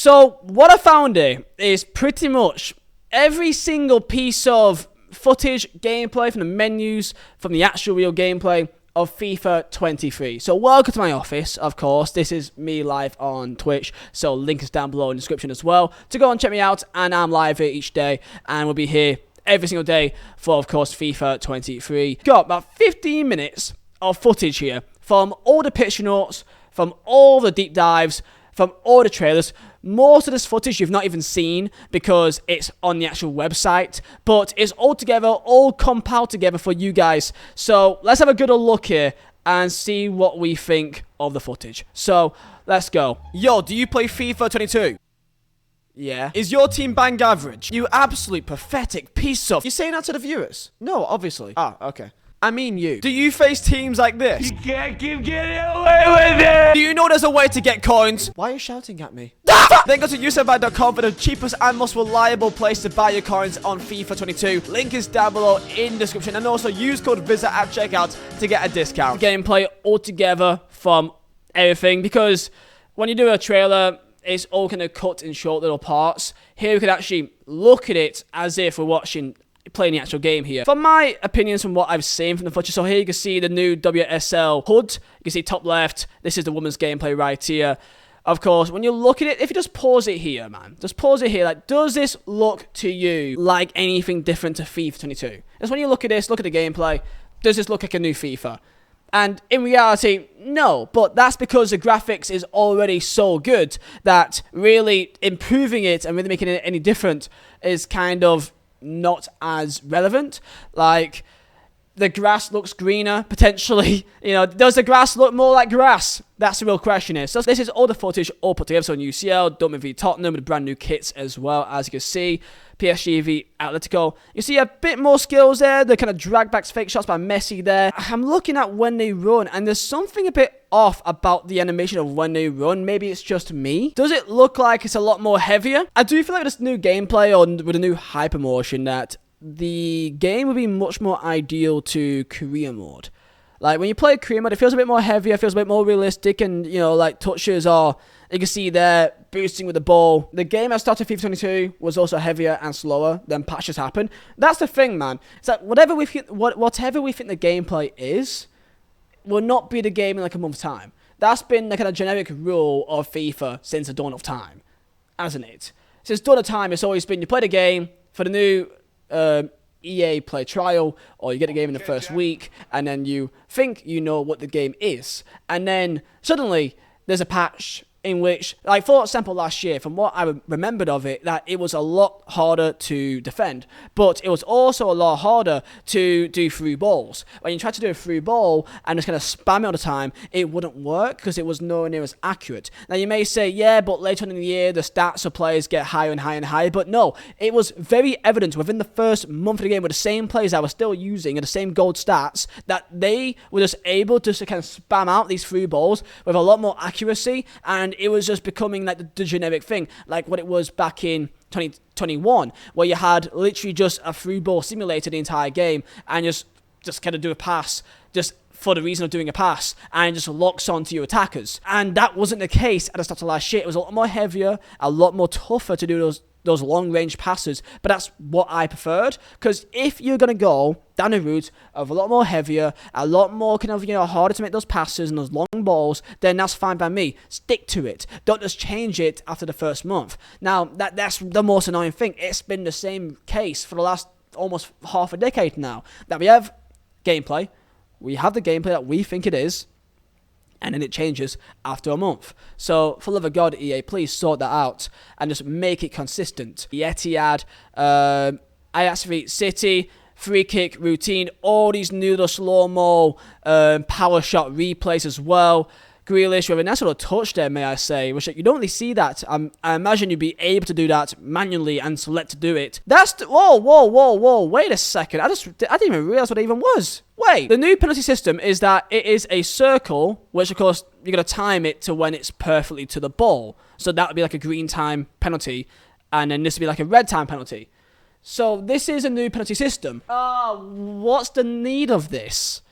So what I found here is pretty much every single piece of footage, gameplay from the menus, from the actual real gameplay of FIFA 23. So welcome to my office, of course. This is me live on Twitch, so link is down below in the description as well to go and check me out. And I'm live here each day, and we'll be here every single day for, of course, FIFA 23. Got about 15 minutes of footage here from all the picture notes, from all the deep dives, from all the trailers. Most of this footage you've not even seen because it's on the actual website, but it's all together, all compiled together for you guys. So let's have a good look here and see what we think of the footage. So let's go. Yo, do you play FIFA 22? Yeah. Is your team bang average? You absolute pathetic piece of... You're saying that to the viewers? No, obviously. Ah, okay. I mean you. Do you face teams like this? You can't keep getting away with it! Do you know there's a way to get coins? Why are you shouting at me? Then go to userbuy.com for the cheapest and most reliable place to buy your coins on FIFA 22. Link is down below in the description. And also use code Vizeh at checkout to get a discount. Gameplay all together from everything. Because when you do a trailer, it's all kind of cut in short little parts. Here we can actually look at it as if we're playing the actual game here. From my opinions, from what I've seen from the footage, so here you can see the new WSL HUD. You can see top left, this is the women's gameplay right here. Of course, when you look at it, if you just pause it here, man, just pause it here, like, does this look to you like anything different to FIFA 22? Just when you look at this, look at the gameplay, does this look like a new FIFA? And in reality, no, but that's because the graphics is already so good that really improving it and really making it any different is kind of not as relevant. Like, the grass looks greener, potentially. You know, does the grass look more like grass? That's the real question here. So this is all the footage all put together. So UCL, Dortmund v Tottenham with brand new kits as well, as you can see. PSG v Atletico. You see a bit more skills there. The kind of drag backs, fake shots by Messi there. I'm looking at when they run, and there's something a bit off about the animation of when they run. Maybe it's just me. Does it look like it's a lot more heavier? I do feel like with this new gameplay or with the new Hypermotion that the game would be much more ideal to career mode. Like, when you play career mode, it feels a bit more heavier, feels a bit more realistic, and, you know, like, touches are, you can see there, boosting with the ball. The game I started FIFA 22 was also heavier and slower, then patches happen. That's the thing, man. It's like, whatever we think the gameplay is, will not be the game in, like, a month's time. That's been the kind of generic rule of FIFA since the dawn of time, hasn't it? Since dawn of time, it's always been, you play the game for the new EA play trial, or you get the game in the first week, and then you think you know what the game is, and then suddenly there's a patch in which, like, for example, last year, from what I remembered of it, that it was a lot harder to defend, but it was also a lot harder to do through balls. When you try to do a through ball and just kind of spam it all the time, it wouldn't work because it was nowhere near as accurate. Now, you may say, yeah, but later on in the year, the stats of players get higher and higher and higher, but no, it was very evident within the first month of the game with the same players that were still using and the same gold stats that they were just able to kind of spam out these through balls with a lot more accuracy, and it was just becoming like the generic thing, like what it was back in 2021, where you had literally just a through ball simulator the entire game, and just kind of do a pass just for the reason of doing a pass, and it just locks onto your attackers. And that wasn't the case at the start of last year. It was a lot more heavier, a lot more tougher to do those long-range passes, but that's what I preferred, because if you're going to go down a route of a lot more heavier, a lot more kind of, you know, harder to make those passes and those long balls, then that's fine by me. Stick to it. Don't just change it after the first month. Now, that's the most annoying thing. It's been the same case for the last almost half a decade now, that we have gameplay, we have the gameplay that we think it is, and then it changes after a month. So, for love of God, EA, please sort that out and just make it consistent. The Etihad, Ajax City, free kick routine, all these new little slow-mo power shot replays as well. Grealish with a nice little touch there, may I say, which you don't really see that. I imagine you'd be able to do that manually and select to do it. Whoa, wait a second. I didn't even realize what it even was. Wait, the new penalty system is that it is a circle, which of course you're going to time it to when it's perfectly to the ball. So that would be like a green time penalty, and then this would be like a red time penalty. So this is a new penalty system. What's the need of this?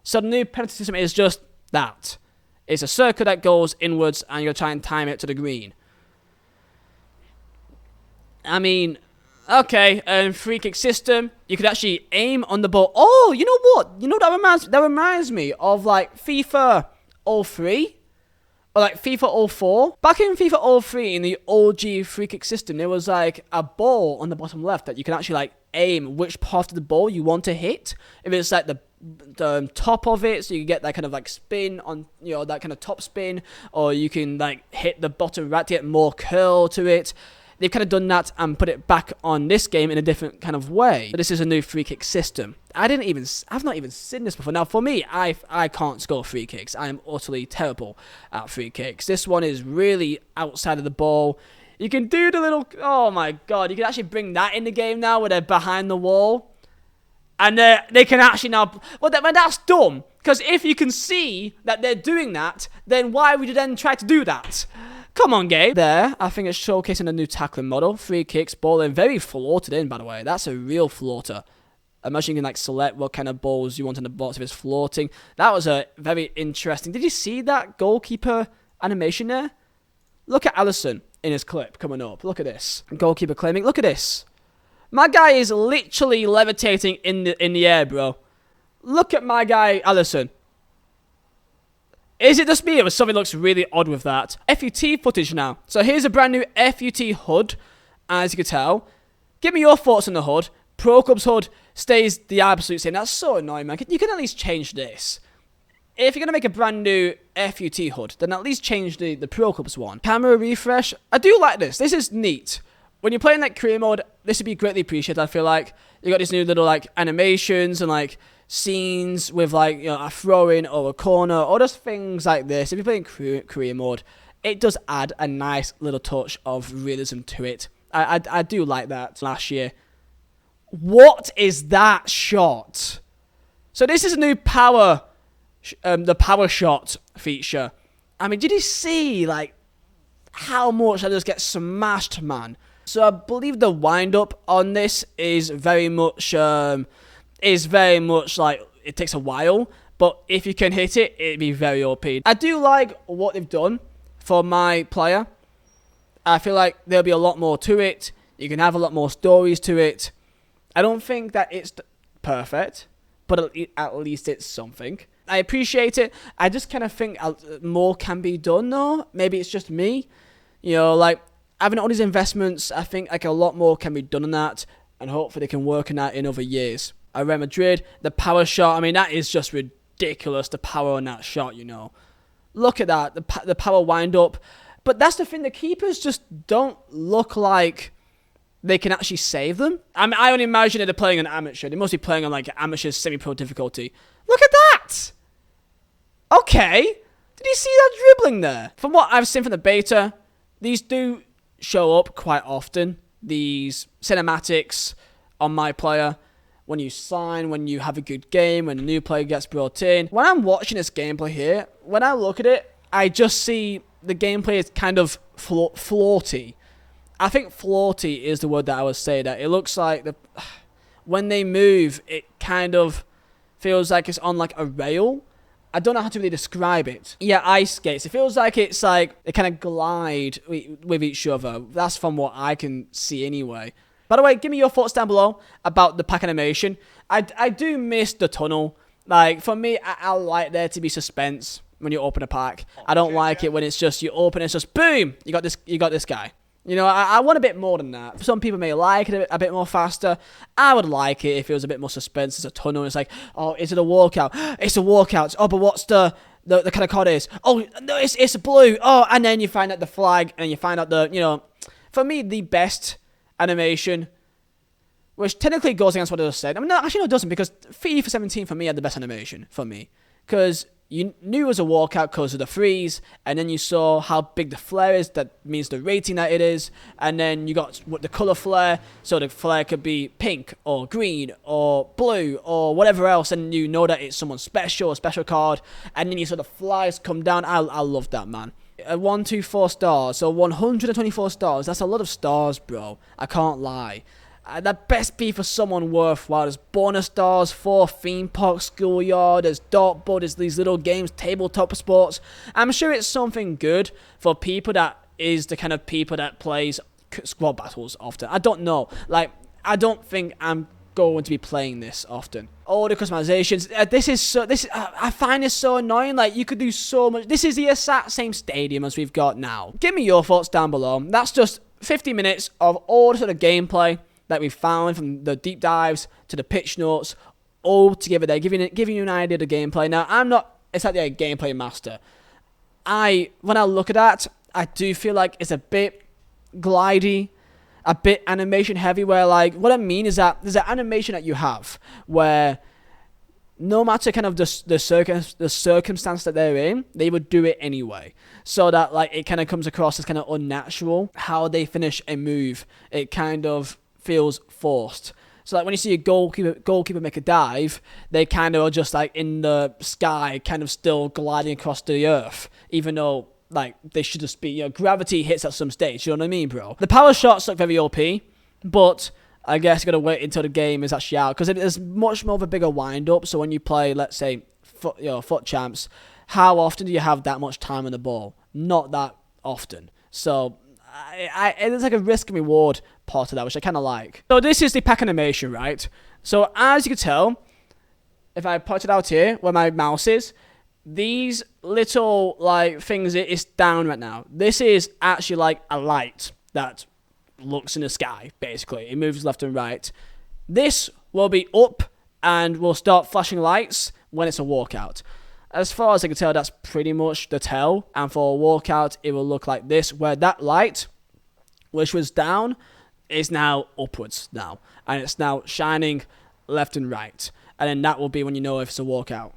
So the new penalty system is just that. It's a circle that goes inwards, and you're going to try and time it to the green. I mean, okay, free kick system. You could actually aim on the ball. Oh, you know what? You know that reminds me of like FIFA 03 or like FIFA 04. Back in FIFA 03 in the OG free kick system, there was like a ball on the bottom left that you can actually like aim which part of the ball you want to hit. If it's like the top of it, so you get that kind of like spin on, you know, that kind of top spin, or you can like hit the bottom right to get more curl to it. They've kind of done that and put it back on this game in a different kind of way. But this is a new free kick system. I've not even seen this before. Now, for me, I can't score free kicks. I am utterly terrible at free kicks. This one is really outside of the ball. You can do the little, oh my god, you can actually bring that in the game now where they're behind the wall. And they can actually now, well, that's dumb. Because if you can see that they're doing that, then why would you then try to do that? Come on, game. There, I think it's showcasing a new tackling model. Free kicks, ball in, very floated in, by the way. That's a real floater. Imagine you can like select what kind of balls you want in the box if it's floating. That was a very interesting. Did you see that goalkeeper animation there? Look at Alisson in his clip coming up. Look at this. Goalkeeper claiming. Look at this. My guy is literally levitating in the air, bro. Look at my guy, Alisson. Is it just me or something looks really odd with that? FUT footage now. So here's a brand new FUT HUD, as you can tell. Give me your thoughts on the HUD. Pro Club's HUD stays the absolute same. That's so annoying, man. You can at least change this. If you're going to make a brand new FUT HUD, then at least change the Pro Club's one. Camera refresh. I do like this. This is neat. When you're playing like career mode, this would be greatly appreciated. I feel like you got these new little like animations and like scenes with like, you know, a throw in or a corner or just things like this. If you're playing career mode, it does add a nice little touch of realism to it. I do like that. Last year, what is that shot? So this is a new power, the power shot feature. I mean, did you see like how much I just get smashed, man? So I believe the wind-up on this is very much like, it takes a while, but if you can hit it, it'd be very OP. I do like what they've done for my player. I feel like there'll be a lot more to it. You can have a lot more stories to it. I don't think that it's perfect, but at least it's something. I appreciate it. I just kind of think more can be done, though. Maybe it's just me. You know, like, having all these investments, I think like a lot more can be done on that, and hopefully they can work on that in other years. Real Madrid, the power shot, I mean, that is just ridiculous, the power on that shot, you know. Look at that, the power wind-up. But that's the thing, the keepers just don't look like they can actually save them. I mean, I only imagine they're playing on amateur. They must be playing on like amateur semi-pro difficulty. Look at that! Okay, did you see that dribbling there? From what I've seen from the beta, these do show up quite often, these cinematics on my player. When you sign, when you have a good game, when a new player gets brought in. When I'm watching this gameplay here, when I look at it, I just see the gameplay is kind of floaty. I think floaty is the word that I would say. That it looks like when they move, it kind of feels like it's on like a rail. I don't know how to really describe it. Yeah, ice skates. It feels like it's like they kind of glide with each other. That's from what I can see anyway. By the way, give me your thoughts down below about the pack animation. I do miss the tunnel. Like, for me, I like there to be suspense when you open a pack. I don't like it when it's just, you open it's just, boom, you got this guy. You know, I want a bit more than that. Some people may like it a bit more faster. I would like it if it was a bit more suspense. It's a tunnel. It's like, oh, is it a walkout? It's a walkout. Oh, but what's the kind of card is? Oh, no, it's blue. Oh, and then you find out the flag, and you find out the, you know, for me, the best animation, which technically goes against what I just said. I mean, no, actually, no, it doesn't, because FIFA 17 for me had the best animation for me. Because you knew it was a walkout because of the freeze, and then you saw how big the flare is. That means the rating that it is. And then you got the color flare, so the flare could be pink or green or blue or whatever else, and you know that it's someone special, a special card. And then you saw the flies come down. I love that, man. 124 stars, so 124 stars. That's a lot of stars, bro. I can't lie. That best be for someone worthwhile. There's bonus stars for Theme Park Schoolyard, there's Dartboard, there's these little games, tabletop sports. I'm sure it's something good for people that is the kind of people that plays squad battles often. I don't know. Like, I don't think I'm going to be playing this often. All the customizations. I find this so annoying. Like, you could do so much. This is the exact same stadium as we've got now. Give me your thoughts down below. That's just 50 minutes of all the sort of gameplay that we found, from the deep dives to the pitch notes, all together there, giving you an idea of the gameplay. Now, I'm not exactly a gameplay master. When I look at that, I do feel like it's a bit glidey, a bit animation heavy, where, like, what I mean is that there's an animation that you have where no matter kind of the circumstance that they're in, they would do it anyway. So that, like, it kind of comes across as kind of unnatural. How they finish a move, it kind of feels forced. So, like, when you see a goalkeeper make a dive, they kind of are just, like, in the sky, kind of still gliding across the earth, even though, like, they should just be, you know, gravity hits at some stage, you know what I mean, bro? The power shots look very OP, but I guess you gotta wait until the game is actually out, because there's much more of a bigger wind-up. So when you play, let's say, foot champs, how often do you have that much time on the ball? Not that often. So there's like a risk and reward part of that, which I kind of like. So this is the pack animation, right? So as you can tell, if I put it out here where my mouse is, these little, like, things, it's down right now. This is actually like a light that looks in the sky, basically. It moves left and right. This will be up and will start flashing lights when it's a walkout. As far as I can tell, that's pretty much the tell. And for a walkout, it will look like this, where that light, which was down, is now upwards now. And it's now shining left and right. And then that will be when you know if it's a walkout.